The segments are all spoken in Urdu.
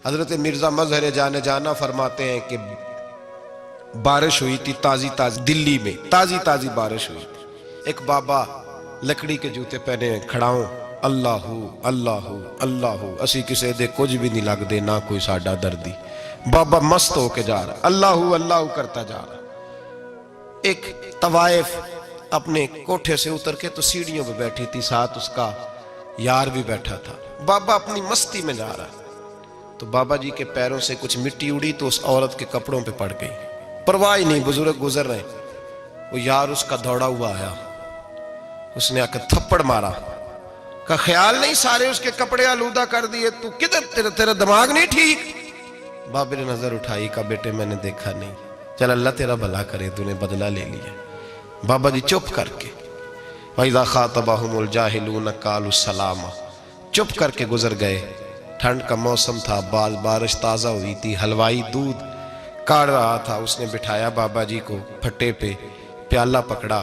حضرت مرزا مظہر جانے جانا فرماتے ہیں کہ بارش ہوئی تھی تازی دلی میں تازی بارش ہوئی تھی. ایک بابا لکڑی کے جوتے پہنے کھڑا ہوں، اللہ اللہ اسی کسے دے کچھ بھی نہیں لگ دے نہ کوئی ساڈا دردی. بابا مست ہو کے جا رہا اللہ کرتا جا رہا. ایک طوائف اپنے کوٹھے سے اتر کے تو سیڑھیوں پہ بیٹھی تھی، ساتھ اس کا یار بھی بیٹھا تھا. بابا اپنی مستی میں جا رہا تو بابا جی کے پیروں سے کچھ مٹی اڑی تو اس عورت کے کپڑوں پہ پڑ گئی. پرواہ ہی نہیں، بزرگ گزر رہے. وہ یار اس کا دوڑا ہوا آیا، اس نے آ کے تھپڑ مارا. کا خیال نہیں سارے اس کے کپڑے آلودہ کر دیے، تو کدھر تیرا دماغ نہیں ٹھیک؟ بابے نے نظر اٹھائی، کہا بیٹے میں نے دیکھا نہیں، چل اللہ تیرا بھلا کرے، تو نے بدلہ لے لیا. بابا جی چپ کر کے وَإِذَا خَاطَبَهُمُ الْجَاهِلُونَ قَالُوا السَّلَامَ چپ کر کے گزر گئے. ٹھنڈ کا موسم تھا، بارش تازہ ہوئی تھی، حلوائی دودھ کاڑ رہا تھا. اس نے بٹھایا بابا جی کو پھٹے پہ، پیالہ پکڑا،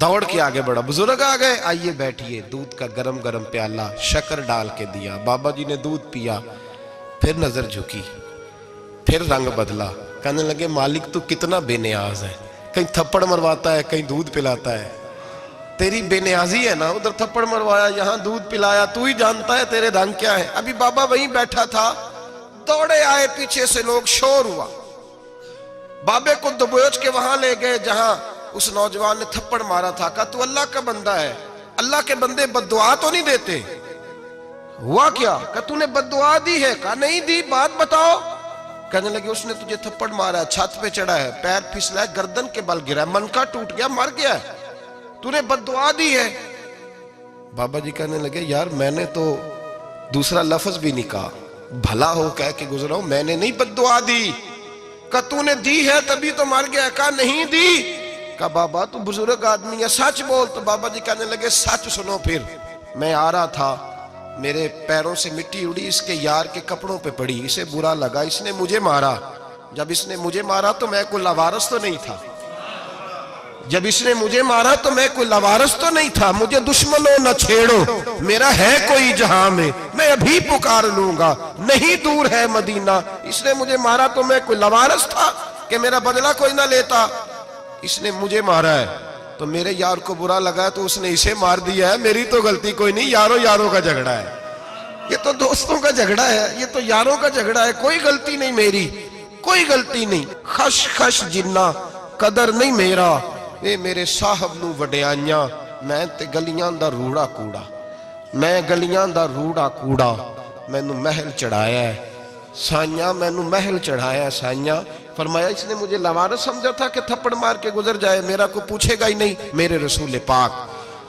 دوڑ کے آگے بڑھا. بزرگ آ گئے، آئیے بیٹھیے. دودھ کا گرم پیالہ شکر ڈال کے دیا. بابا جی نے دودھ پیا، پھر نظر جھکی، پھر رنگ بدلا. کہنے لگے مالک تو کتنا بے نیاز ہے، کہیں تھپڑ مرواتا ہے کہیں دودھ پلاتا ہے. تیری بے نیازی ہے نا، ادھر تھپڑ مروایا یہاں دودھ پلایا، تو ہی جانتا ہے تیرے رنگ کیا ہے. ابھی بابا وہیں بیٹھا تھا، دوڑے آئے پیچھے سے لوگ، شور ہوا. بابے کو دبوچ کے وہاں لے گئے جہاں اس نوجوان نے تھپڑ مارا تھا. کہا تو اللہ کا بندہ ہے، اللہ کے بندے بد دعا تو نہیں دیتے. ہوا کیا؟ کہا تو نے بد دعا دی ہے؟ کہا نہیں دی، بات بتاؤ. کہنے لگے اس نے تجھے تھپڑ مارا ہے، چھت پہ چڑھا ہے، پیر پھسلا ہے، گردن کے بل گرا ہے، منکا ٹوٹ گیا، مر گیا ہے، تو نے بد دعا دی ہے. بابا جی کہنے لگے یار میں نے تو دوسرا لفظ بھی نہیں کہا، بھلا ہو کہہ کے گزرا ہوں، میں نے نہیں بد دعا دی. کہا تو نے دی ہے تبھی تو مر گیا. کہا نہیں دی. کہا بابا تو بزرگ آدمی ہے، سچ بول. تو بابا جی کہنے لگے سچ سنو. پھر میں آ رہا تھا، میرے پیروں سے مٹی اڑی، اس کے یار کے کپڑوں پہ پڑی، اسے برا لگا، اس نے مجھے مارا. جب اس نے مجھے مارا تو میں کوئی لاوارث تو نہیں تھا، مجھے دشمنوں نہ چھیڑو، میرا ہے کوئی جہاں میں ابھی پکار لوں گا، نہیں دور ہے مدینہ. اس نے مجھے مارا تو میں کوئی لاوارث تھا کہ میرا بدلہ کوئی نہ لیتا. اس نے مجھے مارا ہے تو میرے یار کو برا لگا تو اس نے اسے مار دیا ہے، میری تو غلطی کوئی نہیں. یاروں کا جھگڑا ہے، یہ تو دوستوں کا جھگڑا ہے، یہ تو یاروں کا جھگڑا ہے، کوئی غلطی نہیں میری، کوئی غلطی نہیں. خش جنہ قدر نہیں میرا، اے میرے صاحب نو وڈیاں، میں تے گلیاں دا روڑا کوڑا، میں نو محل چڑھایا ہے سائیاں، میں نو محل چڑھایا ہے سائیاں. فرمایا اس نے مجھے لوارث سمجھا تھا کہ تھپڑ مار کے گزر جائے، میرا کو پوچھے گا ہی نہیں. میرے رسول پاک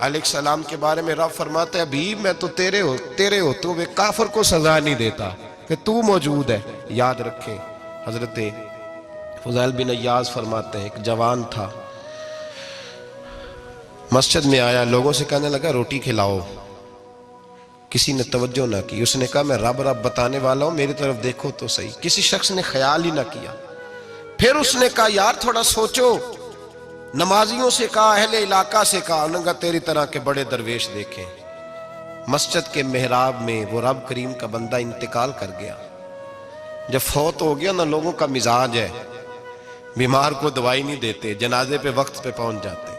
علیہ السلام کے بارے میں رب فرماتا ہے ابھی میں تو تیرے ہوتے ہوئے کافر کو سزا نہیں دیتا کہ تو موجود ہے. یاد رکھیں حضرت فضیل بن عیاض فرماتے ہیں ایک جوان تھا، مسجد میں آیا، لوگوں سے کہنے لگا روٹی کھلاؤ. کسی نے توجہ نہ کی. اس نے کہا میں رب بتانے والا ہوں، میری طرف دیکھو تو صحیح. کسی شخص نے خیال ہی نہ کیا. پھر اس نے کہا یار تھوڑا سوچو. نمازیوں سے کہا، اہل علاقہ سے کہا، انہوں نے کہا تیری طرح کے بڑے درویش دیکھیں. مسجد کے محراب میں وہ رب کریم کا بندہ انتقال کر گیا. جب فوت ہو گیا نا، لوگوں کا مزاج ہے، بیمار کو دوائی نہیں دیتے، جنازے پہ وقت پہ پہنچ جاتے.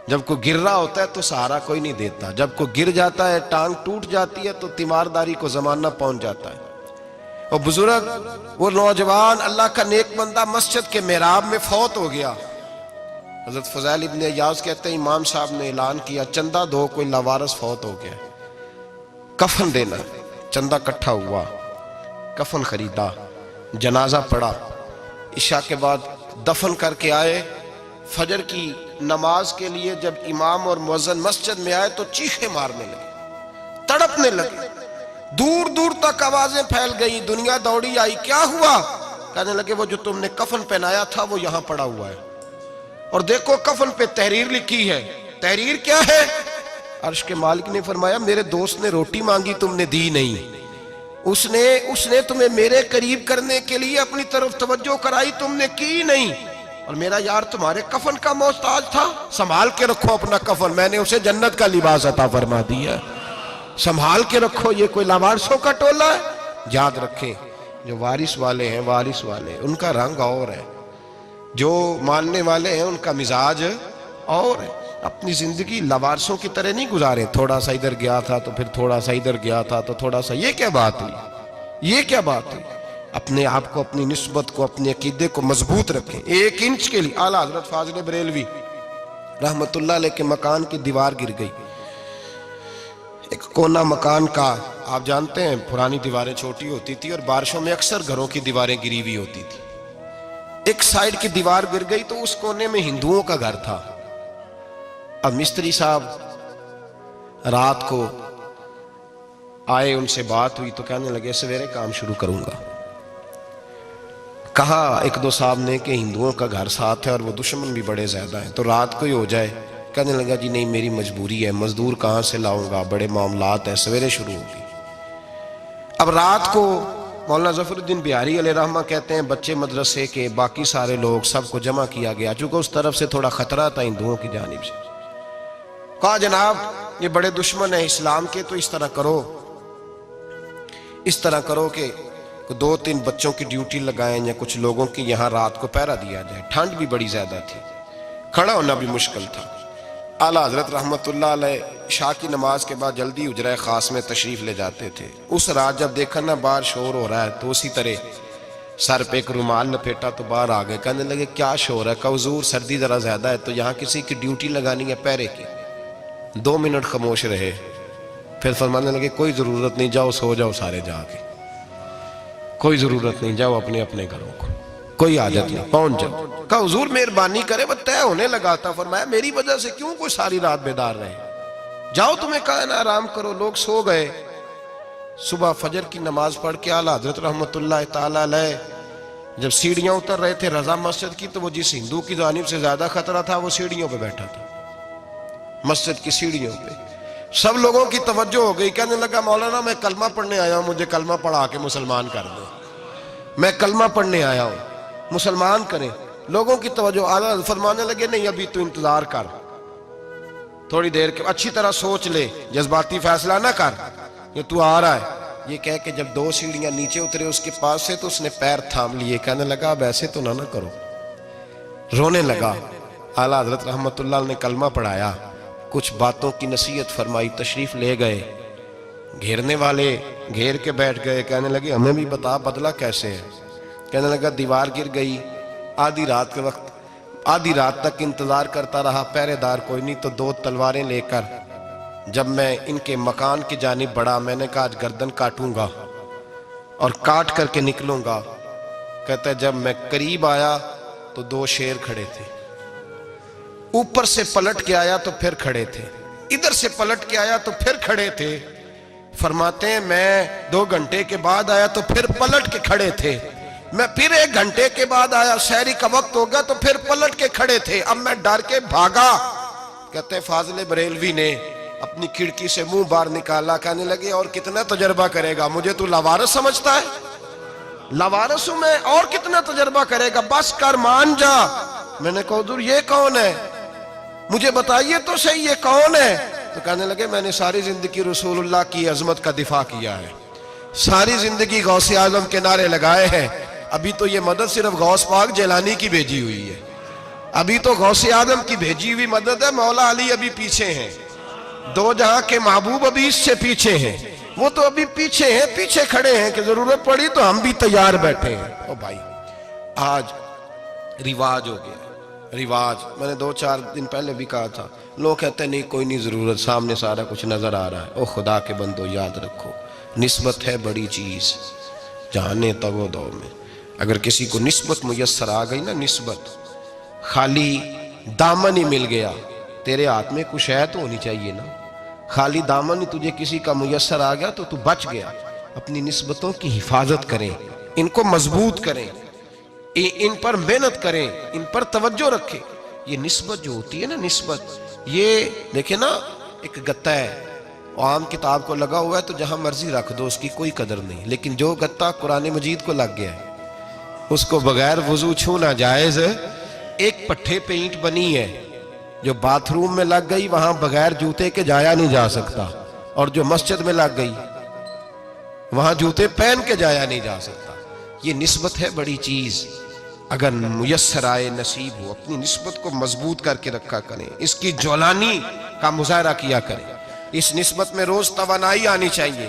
جب کوئی گر رہا ہوتا ہے تو سہارا کوئی نہیں دیتا، جب کوئی گر جاتا ہے، ٹانگ ٹوٹ جاتی ہے تو تیمارداری کو زمانہ پہنچ جاتا ہے. اور بزرگ وہ نوجوان اللہ کا نیک بندہ مسجد کے محراب میں فوت ہو گیا. حضرت فضیل ابن عیاض کہتے ہیں امام صاحب نے اعلان کیا چندہ دو، کوئی لاوارث فوت ہو گیا، کفن دینا. چندہ کٹھا ہوا، کفن خریدا، جنازہ پڑا. عشاء کے بعد دفن کر کے آئے. فجر کی نماز کے لیے جب امام اور مؤذن مسجد میں آئے تو چیخیں مارنے لگے، تڑپنے لگے. دور دور تک آوازیں پھیل گئی، دنیا دوڑی آئی. کیا ہوا؟ کہنے لگے وہ جو تم نے کفن پہنایا تھا وہ یہاں پڑا ہوا ہے، اور دیکھو کفن پہ تحریر لکھی ہے. تحریر کیا ہے؟ عرش کے مالک نے فرمایا میرے دوست نے روٹی مانگی تم نے دی نہیں، اس نے تمہیں میرے قریب کرنے کے لیے اپنی طرف توجہ کرائی، تم نے کی نہیں. اور میرا یار تمہارے کفن کا محتاج تھا، سنبھال کے رکھو اپنا کفن، میں نے اسے جنت کا لباس عطا فرما دیا، سنبھال کے رکھو. یہ کوئی لاوارثوں کا ٹولہ ہے؟ یاد رکھیں جو وارث والے ہیں، وارث والے ان کا رنگ اور ہے، جو ماننے والے ہیں ان کا مزاج اور ہے۔ اپنی زندگی لوارثوں کی طرح نہیں گزاریں، تھوڑا سا ادھر گیا تھا تو پھر تھوڑا سا ادھر گیا تھا تو تھوڑا سا، یہ کیا بات ہوئی، یہ کیا بات ہوئی؟ اپنے آپ کو، اپنی نسبت کو، اپنے عقیدے کو مضبوط رکھیں۔ 1 انچ کے لیے اعلیٰ حضرت فاضل بریلوی رحمت اللہ علیہ کے مکان کی دیوار گر گئی، ایک کونا مکان کا، آپ جانتے ہیں پرانی دیواریں چھوٹی ہوتی تھی اور بارشوں میں اکثر گھروں کی دیواریں گری ہوئی ہوتی تھی، ایک سائیڈ کی دیوار گر گئی تو اس کونے میں ہندوؤں کا گھر تھا۔ اب مستری صاحب رات کو آئے، ان سے بات ہوئی تو کہنے لگے سویرے کام شروع کروں گا۔ کہا 1-2 صاحب نے کہ ہندوؤں کا گھر ساتھ ہے اور وہ دشمن بھی بڑے زیادہ ہیں، تو رات کو ہی ہو جائے۔ کہنے لگا جی نہیں، میری مجبوری ہے، مزدور کہاں سے لاؤں گا، بڑے معاملات ہیں، سویرے شروع ہوگی۔ اب رات کو مولانا ظفر الدین بہاری علیہ رحمہ کہتے ہیں بچے مدرسے کے، باقی سارے لوگ، سب کو جمع کیا گیا، چونکہ اس طرف سے تھوڑا خطرہ تھا ہندوؤں کی جانب سے۔ کہا جناب یہ بڑے دشمن ہیں اسلام کے، تو اس طرح کرو کہ 2-3 بچوں کی ڈیوٹی لگائیں یا کچھ لوگوں کی یہاں رات کو پہرا دیا جائے۔ ٹھنڈ بھی بڑی زیادہ تھی، کھڑا ہونا بھی مشکل تھا۔ اعلیٰ حضرت رحمت اللہ علیہ عشاء کی نماز کے بعد جلدی حجرہ خاص میں تشریف لے جاتے تھے۔ اس رات جب دیکھا نا باہر شور ہو رہا ہے تو اسی طرح سر پہ ایک رومال لپیٹا تو باہر آ گئے، کہنے لگے کیا شور ہے؟ کہا حضور سردی ذرا زیادہ ہے تو یہاں کسی کی ڈیوٹی لگانی ہے پہرے کی۔ 2 منٹ خاموش رہے، پھر فرمانے لگے کوئی ضرورت نہیں، جاؤ سو جاؤ سارے جا کے، کوئی ضرورت نہیں، جاؤ اپنے اپنے گھروں کو، کوئی حاجت نہیں، پہنچ جاؤ۔ کہا حضور مہربانی کرے، وہ طے ہونے لگا تھا۔ فرمایا میری وجہ سے کیوں کوئی ساری رات بیدار رہے، جاؤ تمہیں کہا نا آرام کرو۔ لوگ سو گئے۔ صبح فجر کی نماز پڑھ کے اعلیٰ حضرت رحمت اللہ تعالی علیہ جب سیڑھیاں اتر رہے تھے رضا مسجد کی، تو وہ جس ہندو کی جانب سے زیادہ خطرہ تھا وہ سیڑھیوں پہ بیٹھا تھا، مسجد کی سیڑھیوں پہ۔ سب لوگوں کی توجہ ہو گئی، کہنے لگا مولانا میں کلمہ پڑھنے آیا ہوں، مجھے کلمہ پڑھا کے مسلمان کر دو، میں کلمہ پڑھنے آیا ہوں، مسلمان کریں۔ لوگوں کی توجہ، اعلیٰ فرمانے لگے نہیں ابھی تو انتظار کر، تھوڑی دیر کے اچھی طرح سوچ لے، جذباتی فیصلہ نہ کر، یہ تو آ رہا ہے۔ یہ کہہ کے جب 2 سیڑھیاں نیچے اترے اس کے پاس سے تو اس نے پیر تھام لیے، کہنے لگا اب ایسے تو نہ کرو، رونے لگا۔ اعلیٰ حضرت رحمت اللہ نے کلمہ پڑھایا، کچھ باتوں کی نصیحت فرمائی، تشریف لے گئے۔ گھیرنے والے گھیر کے بیٹھ گئے، کہنے لگے ہمیں بھی بتا بدلہ کیسے ہے۔ کہنے لگا دیوار گر گئی، آدھی رات کے وقت، آدھی رات تک انتظار کرتا رہا، پہرے دار کوئی نہیں، تو 2 تلواریں لے کر جب میں ان کے مکان کی جانب بڑھا، میں نے کہا آج گردن کاٹوں گا اور کاٹ کر کے نکلوں گا۔ کہتا ہے جب میں قریب آیا تو 2 شیر کھڑے تھے، اوپر سے پلٹ کے آیا تو پھر کھڑے تھے، ادھر سے پلٹ کے آیا تو پھر کھڑے تھے۔ فرماتے ہیں میں 2 گھنٹے کے بعد آیا تو پھر پلٹ کے کھڑے تھے، میں پھر 1 گھنٹے کے بعد آیا، سحری کا وقت ہو گیا تو پھر پلٹ کے کھڑے تھے، اب میں ڈر کے بھاگا۔ کہتے ہیں فاضل بریلوی نے اپنی کھڑکی سے منہ باہر نکالا، کہنے لگے اور کتنا تجربہ کرے گا، مجھے تو لاوارث سمجھتا ہے، لاوارث ہوں میں، اور کتنا تجربہ کرے گا، بس کر مان جا۔ میں نے کہا حضور یہ کون ہے، مجھے بتائیے تو صحیح یہ کون ہے۔ تو کہنے لگے میں نے ساری زندگی رسول اللہ کی عظمت کا دفاع کیا ہے، ساری زندگی غوث اعظم کے نعرے لگائے ہیں، ابھی تو یہ مدد صرف غوث پاک جیلانی کی بھیجی ہوئی ہے، ابھی تو غوث اعظم کی بھیجی ہوئی مدد ہے، مولا علی ابھی پیچھے ہیں، 2 جہاں کے محبوب ابھی اس سے پیچھے ہیں، وہ تو ابھی پیچھے ہیں، پیچھے کھڑے ہیں کہ ضرورت پڑی تو ہم بھی تیار بیٹھے ہیں۔ او بھائی آج رواج ہو گیا، رواج، میں نے 2-4 دن پہلے بھی کہا تھا، لوگ کہتے ہیں نہیں کوئی نہیں ضرورت، سامنے سارا کچھ نظر آ رہا ہے۔ او خدا کے بندو یاد رکھو، نسبت ہے بڑی چیز، جانے تگو دو میں، اگر کسی کو نسبت میسر آ گئی نا، نسبت، خالی دامن ہی مل گیا، تیرے ہاتھ میں کچھ ہے تو ہونی چاہیے نا، خالی دامن ہی تجھے کسی کا میسر آ گیا تو بچ گیا۔ اپنی نسبتوں کی حفاظت کریں، ان کو مضبوط کریں، ان پر محنت کریں، ان پر توجہ رکھیں۔ یہ نسبت جو ہوتی ہے نا، نسبت، یہ دیکھیں نا ایک گتہ ہے، عام کتاب کو لگا ہوا ہے تو جہاں مرضی رکھ دو، اس کی کوئی قدر نہیں، لیکن جو گتہ قرآن مجید کو لگ گیا ہے اس کو بغیر وضو چھونا جائز ہے۔ ایک پٹھے پہ اینٹ بنی ہے، جو باتھ روم میں لگ گئی وہاں بغیر جوتے کے جایا نہیں جا سکتا، اور جو مسجد میں لگ گئی وہاں جوتے پہن کے جایا نہیں جا سکتا. یہ نسبت ہے بڑی چیز. اگر میسر آئے نصیب ہو اپنی نسبت کو مضبوط کر کے رکھا کریں, اس کی جولانی کا مظاہرہ کیا کریں. اس نسبت میں روز توانائی آنی چاہیے.